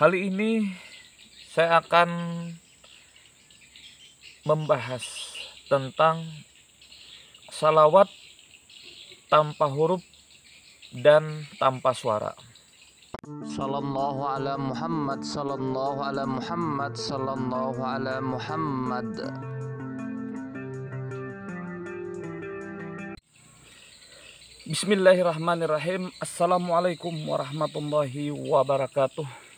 Kali ini saya akan membahas tentang salawat tanpa huruf dan tanpa suara. Sallallahu ala Muhammad, sallallahu ala Muhammad, sallallahu ala Muhammad. Bismillahirrahmanirrahim. Assalamualaikum warahmatullahi wabarakatuh.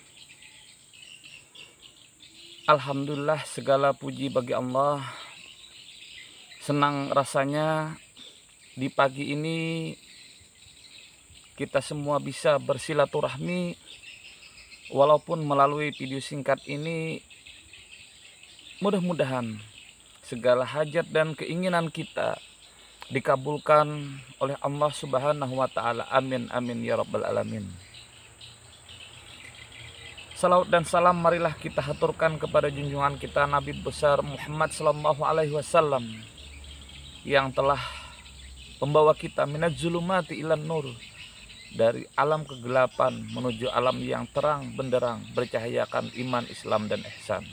Alhamdulillah, segala puji bagi Allah. Senang rasanya di pagi ini kita semua bisa bersilaturahmi, walaupun melalui video singkat ini. Mudah-mudahan segala hajat dan keinginan kita dikabulkan oleh Allah Subhanahu wa Ta'ala. Amin amin ya rabbal alamin. Salawat dan salam marilah kita haturkan kepada junjungan kita Nabi besar Muhammad sallallahu alaihi wasallam, yang telah membawa kita minaz zulumati ilan nur, dari alam kegelapan menuju alam yang terang benderang, bercahayakan iman, Islam dan ihsan.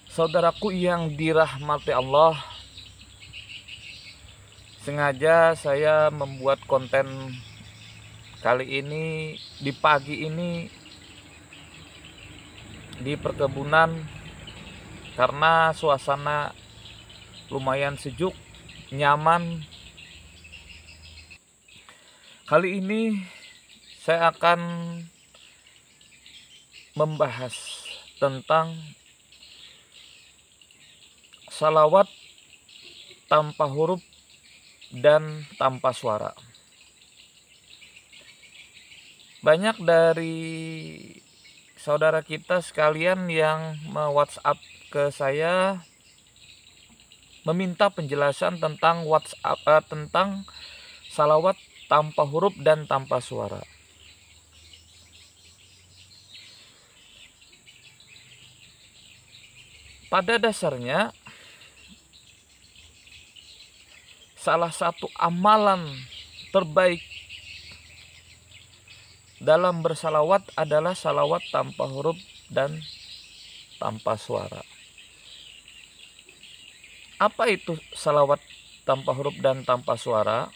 Saudaraku yang dirahmati Allah, sengaja saya membuat konten kali ini di pagi ini di perkebunan karena suasana lumayan sejuk, nyaman. Kali ini saya akan membahas tentang salawat tanpa huruf dan tanpa suara. Banyak dari saudara kita sekalian yang me-WhatsApp ke saya meminta penjelasan tentang tentang salawat tanpa huruf dan tanpa suara. Pada dasarnya, salah satu amalan terbaik dalam bersalawat adalah salawat tanpa huruf dan tanpa suara. Apa itu salawat tanpa huruf dan tanpa suara?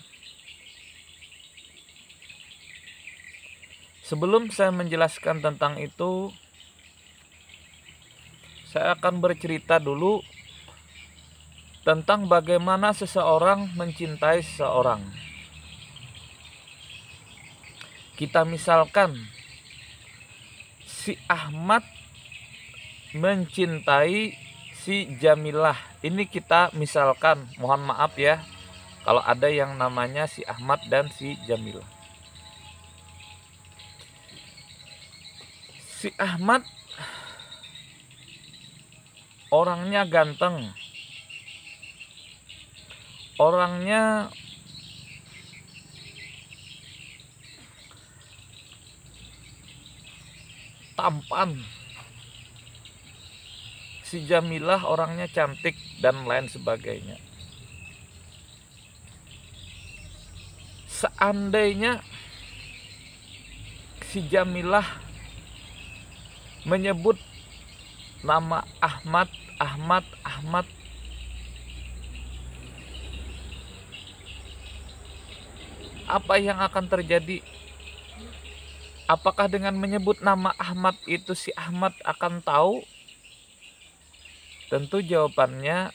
Sebelum saya menjelaskan tentang itu, saya akan bercerita dulu tentang bagaimana seseorang mencintai seseorang. Kita misalkan si Ahmad mencintai si Jamilah. Ini kita misalkan, mohon maaf ya kalau ada yang namanya si Ahmad dan si Jamilah. Si Ahmad orangnya ganteng, orangnya tampan. Si Jamilah orangnya cantik dan lain sebagainya. Seandainya si Jamilah menyebut nama Ahmad, apa yang akan terjadi? Apakah dengan menyebut nama Ahmad itu si Ahmad akan tahu? Tentu jawabannya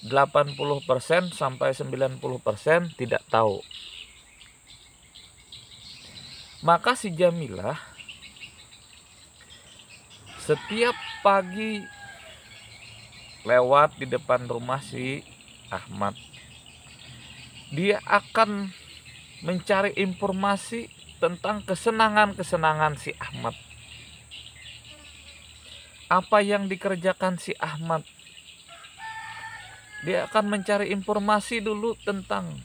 80% sampai 90% tidak tahu. Maka si Jamilah setiap pagi lewat di depan rumah si Ahmad, dia akan mencari informasi tentang kesenangan-kesenangan si Ahmad. Apa yang dikerjakan si Ahmad? Dia akan mencari informasi dulu tentang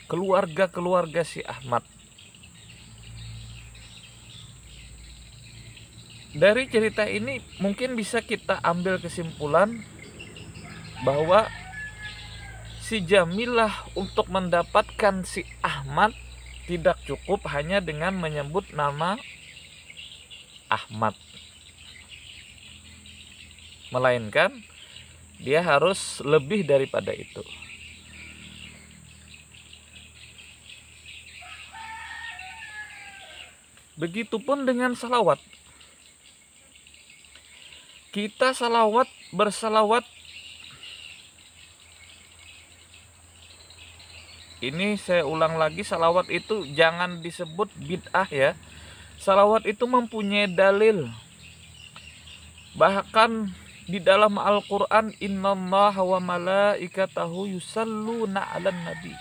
keluarga-keluarga si Ahmad. Dari cerita ini mungkin bisa kita ambil kesimpulan bahwa si Jamilah untuk mendapatkan si Ahmad tidak cukup hanya dengan menyebut nama Ahmad, melainkan dia harus lebih daripada itu. Begitupun dengan salawat. Kita bersalawat. Ini saya ulang lagi, salawat itu jangan disebut bid'ah ya. Salawat itu mempunyai dalil. Bahkan di dalam Al-Quran, innallaha wa malaikatahu yusalluna 'alan nabi.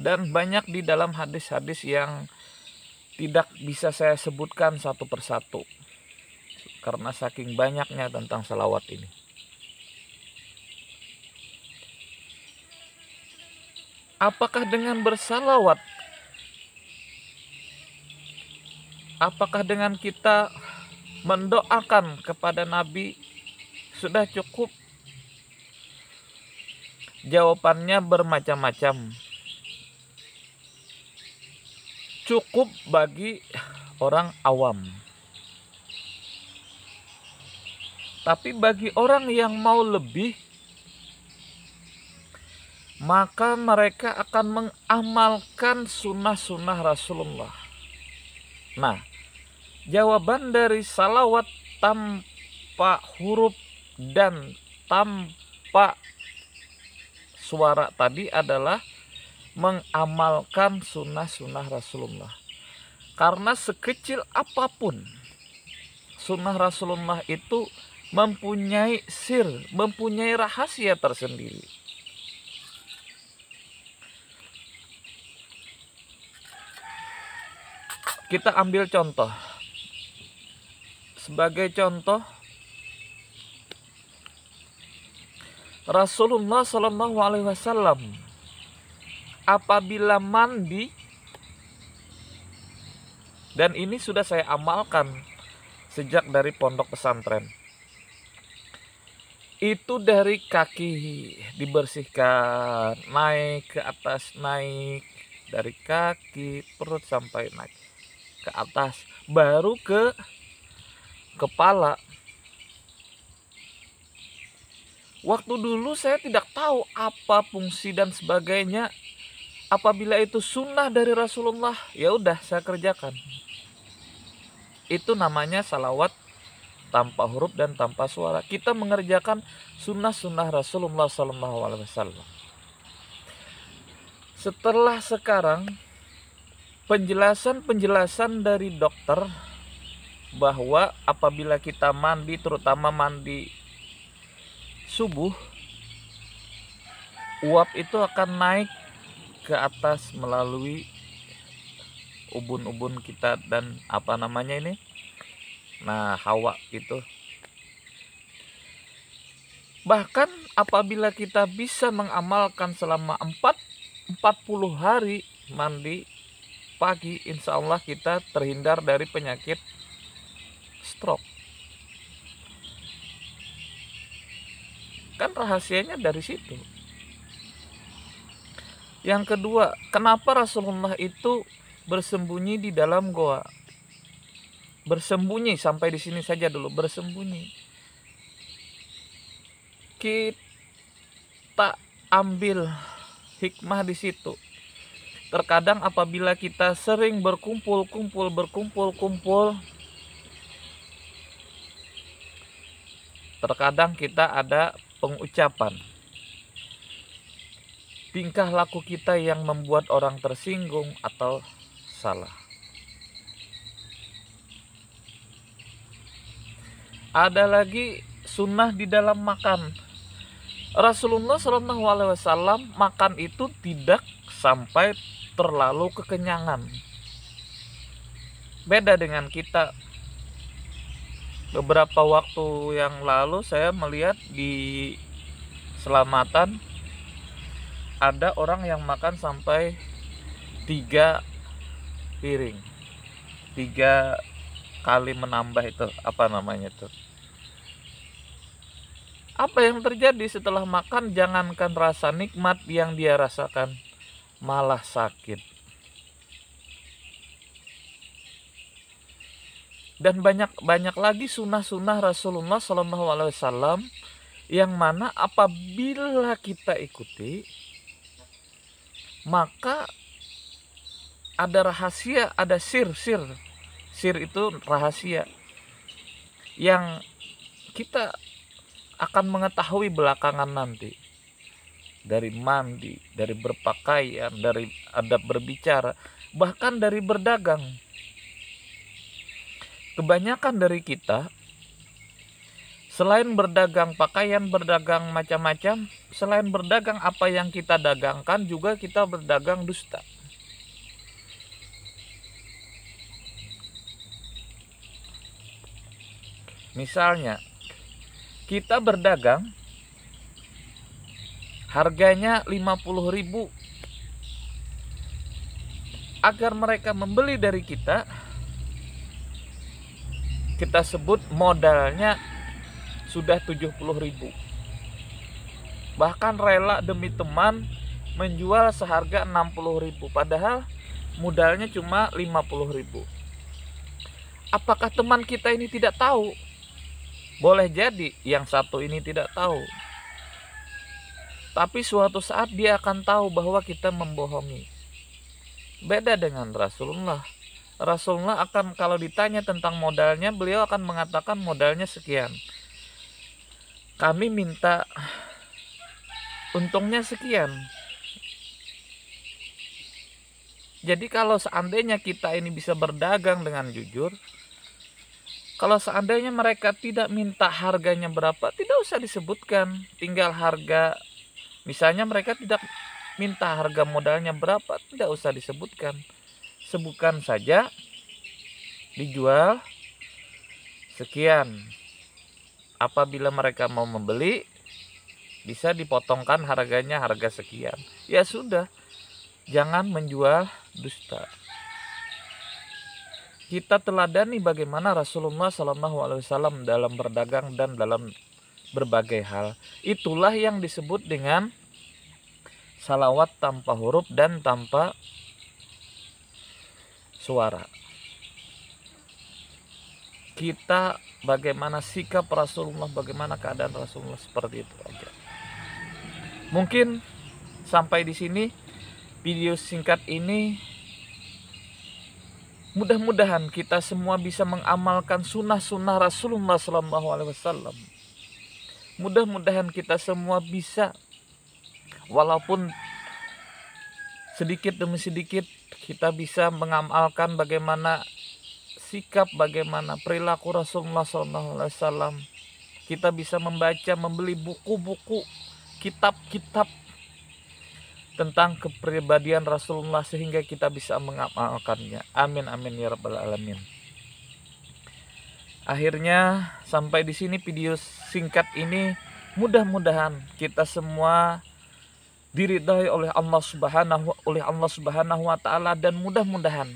Dan banyak di dalam hadis-hadis yang tidak bisa saya sebutkan satu persatu karena saking banyaknya tentang salawat ini. Apakah dengan bersalawat, apakah dengan kita mendoakan kepada Nabi sudah cukup? Jawabannya bermacam-macam. Cukup bagi orang awam. Tapi bagi orang yang mau lebih, maka mereka akan mengamalkan sunnah-sunnah Rasulullah. Nah, jawaban dari salawat tanpa huruf dan tanpa suara tadi adalah mengamalkan sunnah-sunnah Rasulullah. Karena sekecil apapun sunnah Rasulullah itu mempunyai sir, mempunyai rahasia tersendiri. Kita ambil contoh. Sebagai contoh, Rasulullah SAW apabila mandi, dan ini sudah saya amalkan sejak dari pondok pesantren, itu dari kaki dibersihkan, naik ke atas, naik dari kaki, perut sampai naik ke atas, baru ke kepala. Waktu dulu saya tidak tahu apa fungsi dan sebagainya. Apabila itu sunnah dari Rasulullah, ya udah saya kerjakan. Itu namanya salawat tanpa huruf dan tanpa suara. Kita mengerjakan sunnah-sunnah Rasulullah SAW. Setelah sekarang, penjelasan dari dokter bahwa apabila kita mandi, terutama mandi subuh, uap itu akan naik ke atas melalui ubun-ubun kita dan apa namanya ini, nah hawa itu. Bahkan apabila kita bisa mengamalkan selama 40 hari mandi pagi, insya Allah kita terhindar dari penyakit stroke. Kan rahasianya dari situ. Yang kedua, kenapa Rasulullah itu bersembunyi di dalam goa? Bersembunyi, sampai di sini saja dulu, bersembunyi. Kita ambil hikmah di situ. Terkadang apabila kita sering berkumpul, terkadang kita ada pengucapan, tingkah laku kita yang membuat orang tersinggung atau salah. Ada lagi sunnah di dalam makan. Rasulullah SAW makan itu tidak sampai terlalu kekenyangan. Beda dengan kita. Beberapa waktu yang lalu saya melihat di Selamatan ada orang yang makan sampai 3 piring, 3 kali menambah itu, apa namanya itu? Apa yang terjadi setelah makan? Jangankan rasa nikmat yang dia rasakan, malah sakit. Dan banyak lagi sunnah-sunnah Rasulullah SAW yang mana apabila kita ikuti, maka ada rahasia, ada sir itu rahasia yang kita akan mengetahui belakangan nanti. Dari mandi, dari berpakaian, dari adab berbicara, bahkan dari berdagang. Kebanyakan dari kita selain berdagang pakaian, berdagang macam-macam, selain berdagang apa yang kita dagangkan, juga kita berdagang dusta. Misalnya, kita berdagang harganya 50.000, agar mereka membeli dari kita sebut modalnya sudah 70.000. Bahkan rela demi teman menjual seharga 60.000, padahal modalnya cuma 50.000. Apakah teman kita ini tidak tahu? Boleh jadi yang satu ini tidak tahu, tapi suatu saat dia akan tahu bahwa kita membohongi. Beda dengan Rasulullah. Rasulullah akan, kalau ditanya tentang modalnya, beliau akan mengatakan modalnya sekian. Kami minta untungnya sekian. Jadi kalau seandainya kita ini bisa berdagang dengan jujur, kalau seandainya mereka tidak minta harganya berapa, tidak usah disebutkan. Tinggal harga, misalnya mereka tidak minta harga modalnya berapa, tidak usah disebutkan. Sebutkan saja dijual sekian. Apabila mereka mau membeli, bisa dipotongkan harganya harga sekian. Ya sudah, jangan menjual dusta. Kita teladani bagaimana Rasulullah SAW dalam berdagang dan dalam berbagai hal. Itulah yang disebut dengan salawat tanpa huruf dan tanpa suara. Kita bagaimana sikap Rasulullah, bagaimana keadaan Rasulullah, seperti itu aja. Mungkin sampai di sini video singkat ini. Mudah-mudahan kita semua bisa mengamalkan sunnah-sunnah Rasulullah SAW. Mudah-mudahan kita semua bisa, walaupun sedikit demi sedikit, kita bisa mengamalkan bagaimana sikap, bagaimana perilaku Rasulullah SAW. Kita bisa membaca, membeli buku-buku, kitab-kitab tentang kepribadian Rasulullah sehingga kita bisa mengamalkannya. Amin amin ya rabbal alamin. Akhirnya sampai di sini video singkat ini. Mudah-mudahan kita semua diridhai oleh Allah Subhanahu wa taala, dan mudah-mudahan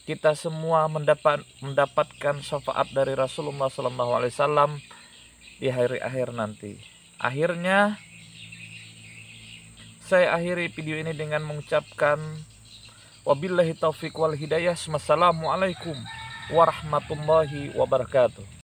kita semua mendapatkan syafaat dari Rasulullah SAW di hari akhir nanti. Akhirnya saya akhiri video ini dengan mengucapkan wabillahi taufiq wal hidayah. Wassalamualaikum warahmatullahi wabarakatuh.